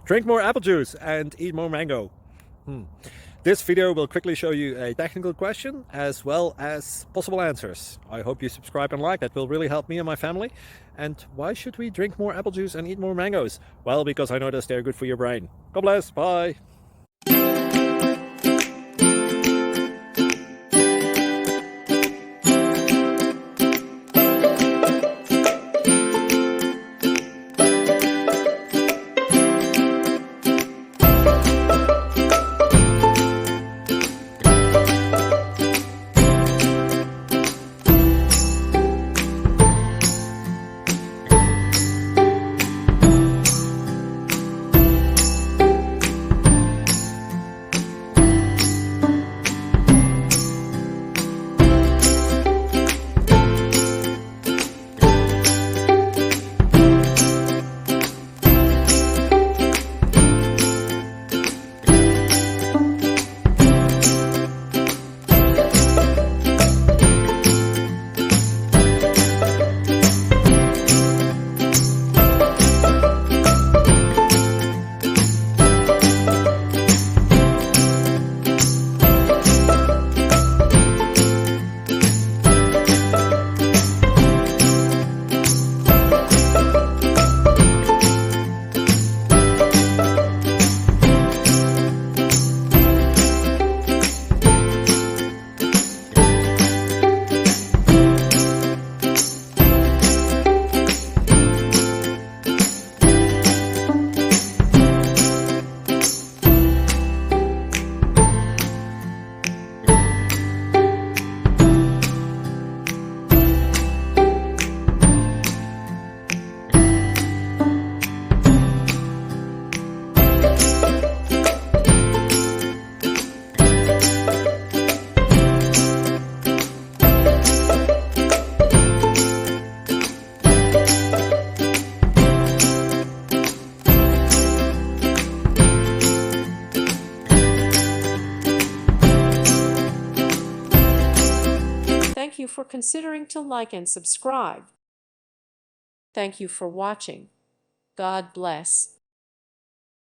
Drink more apple juice and eat more mango. This video will quickly show you a technical question as well as possible answers. I hope you subscribe and like. That will really help me and my family. And why should we drink more apple juice and eat more mangoes? Well, because I noticed they're good for your brain. God bless. Bye. Thank you for considering to like and subscribe. Thank you for watching. God bless.